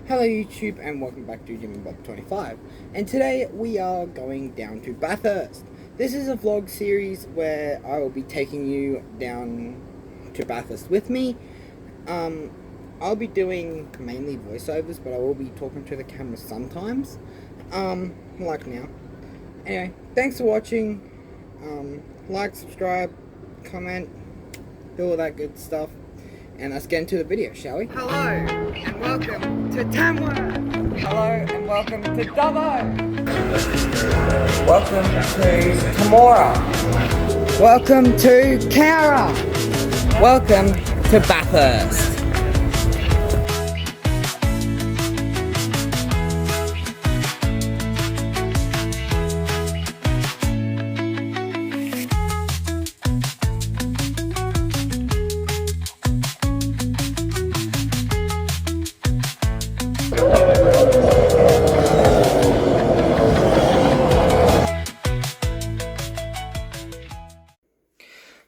Hello YouTube and welcome back to Jimmy Bob 25, and today we are going down to Bathurst. This is a vlog series where I will be taking you down to Bathurst with me. I'll be doing mainly voiceovers, but I will be talking to the camera sometimes, like now. Anyway, thanks for watching. Like, subscribe, comment, do all that good stuff. And let's get into the video, shall we? Hello, and welcome to Tamworth. Hello, and welcome to Dubbo. Welcome to Tamora. Welcome to Cowra. Welcome to Bathurst.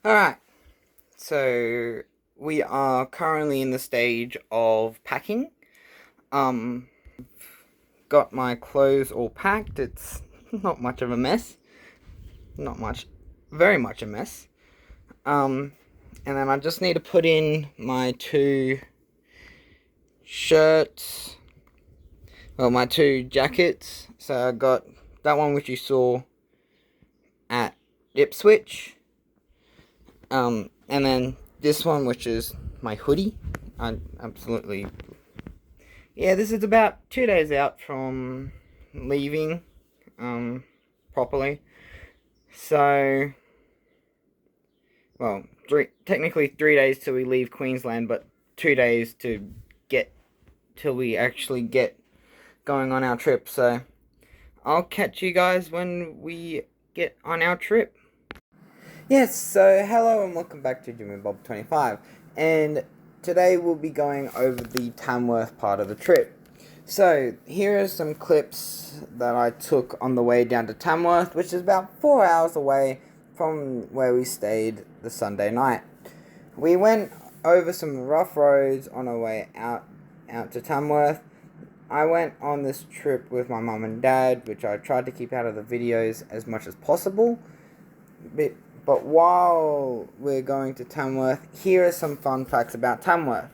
Alright, so we are currently in the stage of packing. Got my clothes all packed. It's not much of a mess. Not much, very much a mess. And then I just need to put in my two shirts. Well, my two jackets. So I got that one which you saw at Ipswich. And then this one, which is my hoodie. This is about 2 days out from leaving, properly. So, well, technically 3 days till we leave Queensland, but 2 days to get, till we actually get going on our trip. So, I'll catch you guys when we get on our trip. Yes, so hello and welcome back to Jimmy Bob 25, and today we'll be going over the Tamworth part of the trip. So, here are some clips that I took on the way down to Tamworth, which is about 4 hours away from where we stayed the Sunday night. We went over some rough roads on our way out to Tamworth. I went on this trip with my mum and dad, which I tried to keep out of the videos as much as possible. But while we're going to Tamworth, here are some fun facts about Tamworth.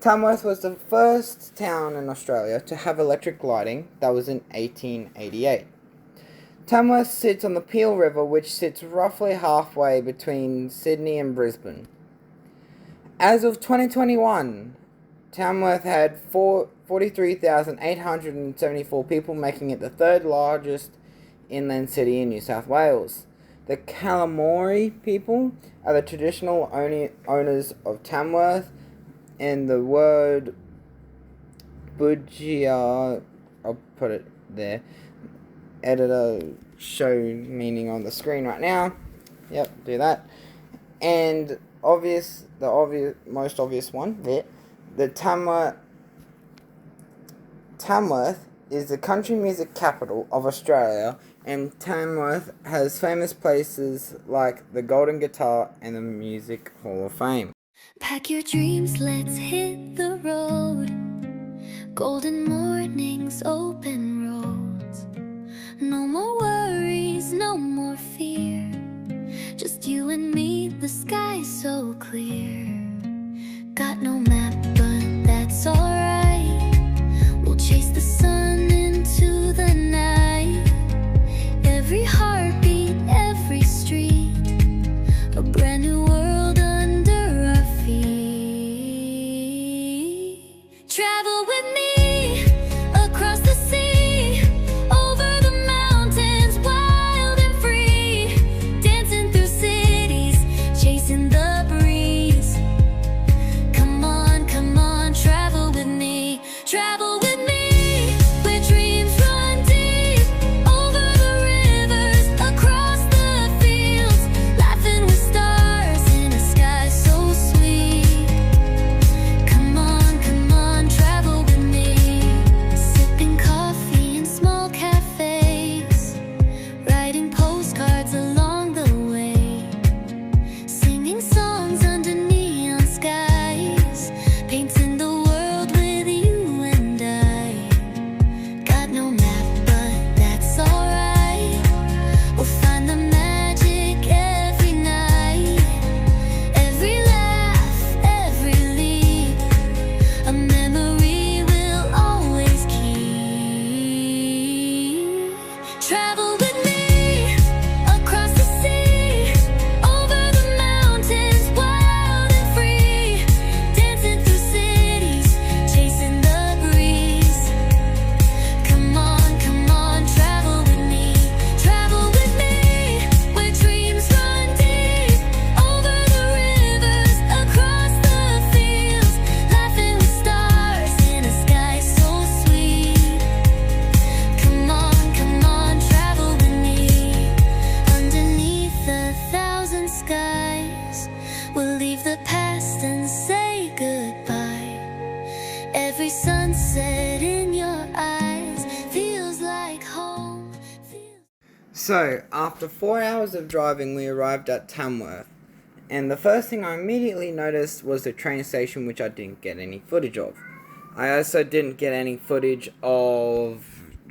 Tamworth was the first town in Australia to have electric lighting. That was in 1888. Tamworth sits on the Peel River, which sits roughly halfway between Sydney and Brisbane. As of 2021, Tamworth had 43,874 people, making it the third largest inland city in New South Wales. The Calamari people are the traditional owners of Tamworth, and the word Budgia, I'll put it there, editor show meaning on the screen right now. Yep, do that. And the most obvious one there, the Tamworth is the country music capital of Australia, and Tamworth has famous places like the Golden Guitar and the Music Hall of Fame. Pack your dreams, let's hit the road. Golden mornings, open roads. No more worries, no more fear. Just you and me, the sky's so clear. Got no map, but that's alright. We'll chase the sun into the night. Every heartbeat, every street, a brand new world under our feet. Travel with me across the sea, over the mountains, wild and free, dancing through cities, chasing the breeze. Come on. sunset in your eyes feels like home. So, after 4 hours of driving, we arrived at Tamworth. And the first thing I immediately noticed was the train station, which I didn't get any footage of. I also didn't get any footage of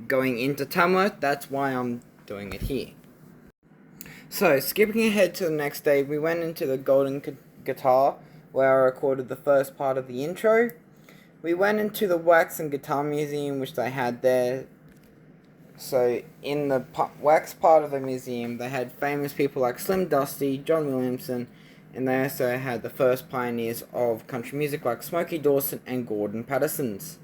going into Tamworth. That's why I'm doing it here. So, skipping ahead to the next day, we went into the Golden Guitar, where I recorded the first part of the intro. We went into the Wax and Guitar Museum, which they had there. So, in the wax part of the museum, they had famous people like Slim Dusty, John Williamson, and they also had the first pioneers of country music like Smokey Dawson and Gordon Patterson's.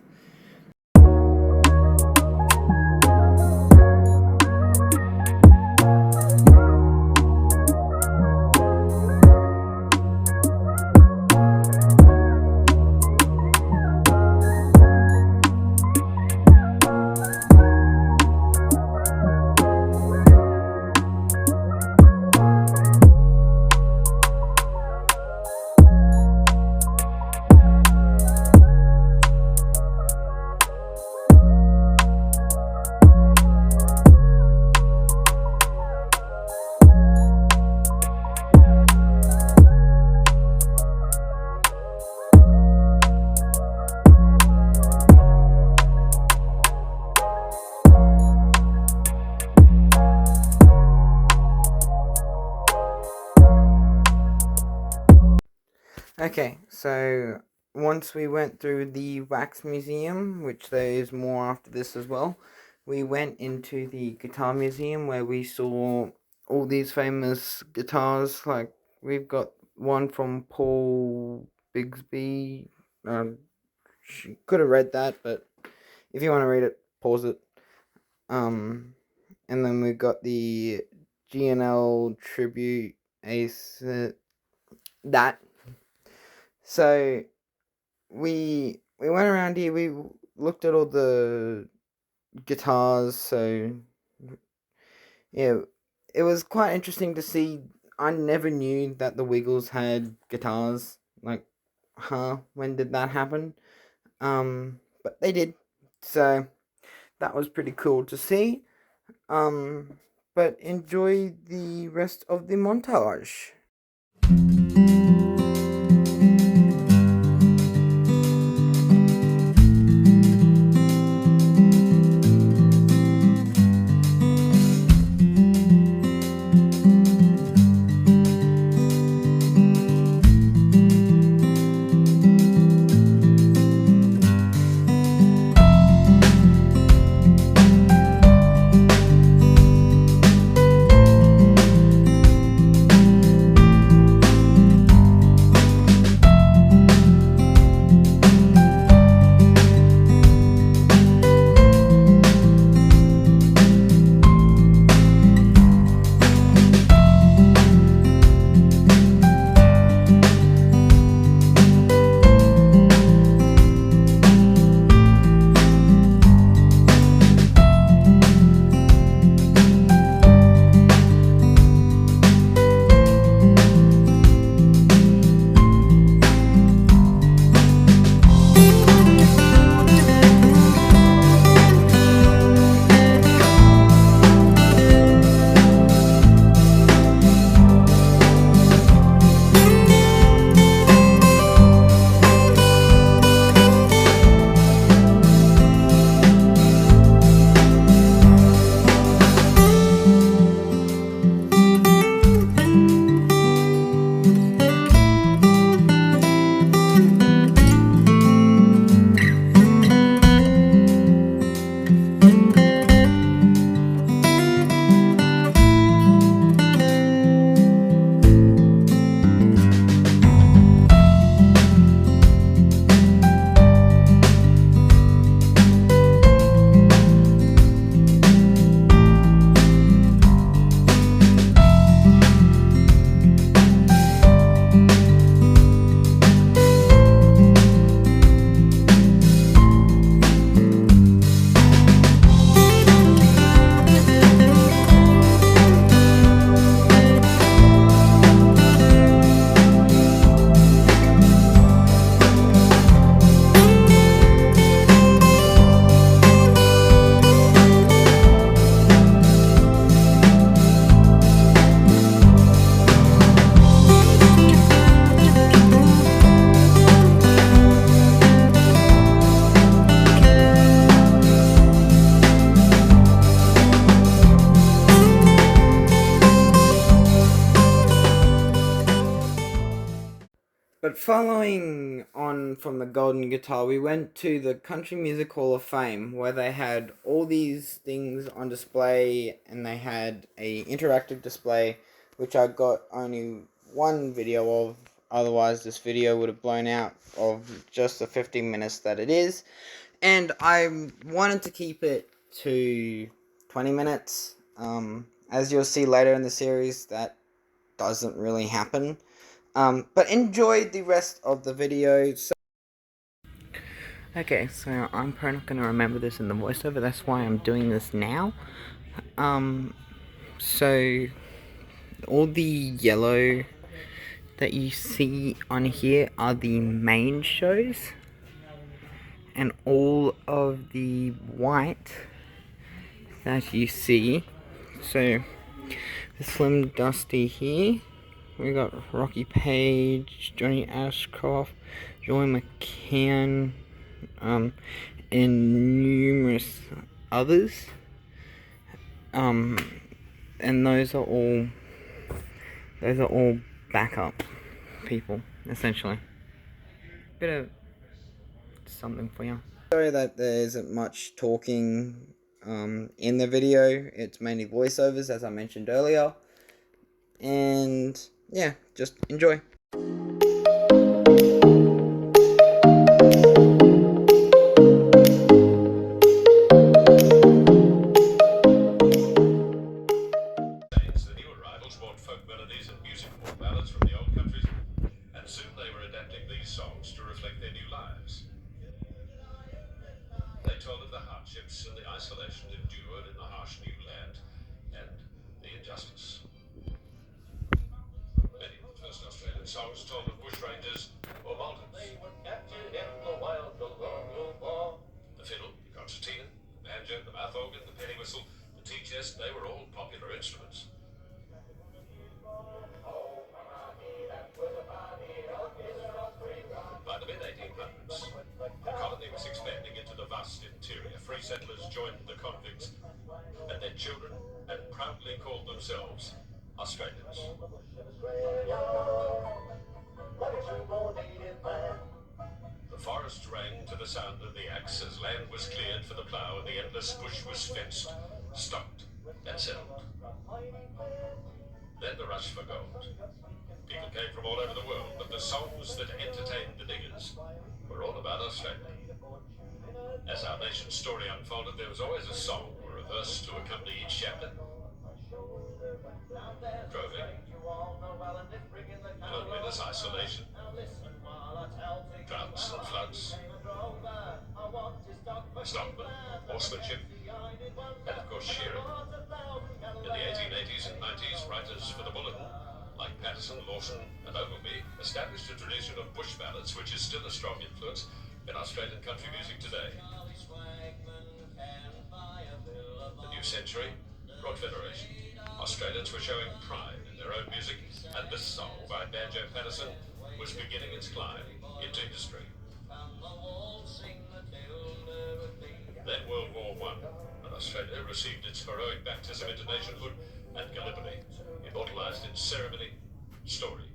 Okay, so once we went through the Wax Museum, which there is more after this as well, we went into the Guitar Museum where we saw all these famous guitars. Like, we've got one from Paul Bigsby. Could have read that, but if you want to read it, pause it. And then we've got the GNL Tribute Ace. That. So we went around here. We looked at all the guitars. So yeah, it was quite interesting to see. I never knew that the Wiggles had guitars. Like, when did that happen? But they did. So that was pretty cool to see. But enjoy the rest of the montage. But following on from the Golden Guitar, we went to the Country Music Hall of Fame, where they had all these things on display, and they had a interactive display, which I got only one video of. Otherwise, this video would have blown out of just the 15 minutes that it is. And I wanted to keep it to 20 minutes. As you'll see later in the series, that doesn't really happen. But enjoy the rest of the video. Okay, so I'm probably not going to remember this in the voiceover, that's why I'm doing this now. So all the yellow that you see on here are the main shows, and all of the white that you see, so the Slim Dusty here, we got Rocky Page, Johnny Ashcroft, Joy McCann, and numerous others. And those are all backup people, essentially. Bit of something for you. Sorry that there isn't much talking in the video. It's mainly voiceovers, as I mentioned earlier. And yeah, just enjoy. The new arrivals brought folk melodies and musical ballads from the old countries, and soon they were adapting these songs to reflect their new lives. They told of the hardships and the isolation endured in the harsh new land, and the injustice. Many of the first Australian songs told of bushrangers or mountains. The fiddle, the concertina, the banjo, the mouth organ, the penny whistle, the tea chest, they were all popular instruments. By the mid-1800s, the colony was expanding into the vast interior. Free settlers joined the convicts and their children, and proudly called themselves Australians. The forest rang to the sound of the axe as land was cleared for the plough and the endless bush was fenced, stocked, and settled. Then the rush for gold. People came from all over the world, but the songs that entertained the diggers were all about Australia. As our nation's story unfolded, there was always a song or a verse to accompany each chapter. Droving, loneliness, isolation, droughts and floods, stockmen, horsemanship, and of course shearing. In the 1880s and 90s, writers for the Bulletin, like Patterson, Lawson, and Ogilvy, established a tradition of bush ballads, which is still a strong influence in Australian country music today. The new century brought federation. Australians were showing pride in their own music, and this song by Banjo Patterson was beginning its climb into history. Then World War I, and Australia received its heroic baptism into nationhood and Gallipoli, immortalised in ceremony, story,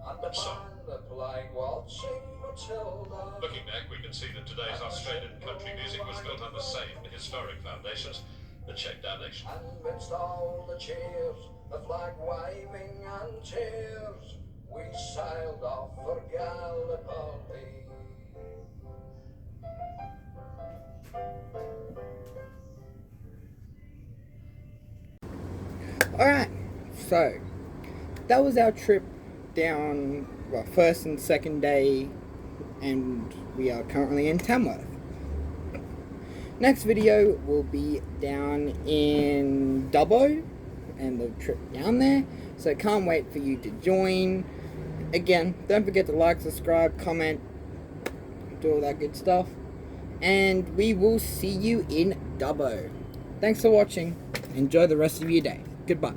and song. Looking back, we can see that today's Australian country music was built on the same historic foundations that shaped our nation. Amidst all the cheers, the flag waving and tears, we sailed off for Gallipoli. Alright, so that was our trip down, well, first and second day, and we are currently in Tamworth. Next video will be down in Dubbo and the trip down there, so can't wait for you to join. Again, don't forget to like, subscribe, comment, do all that good stuff, and we will see you in Dubbo. Thanks for watching. Enjoy the rest of your day. Goodbye.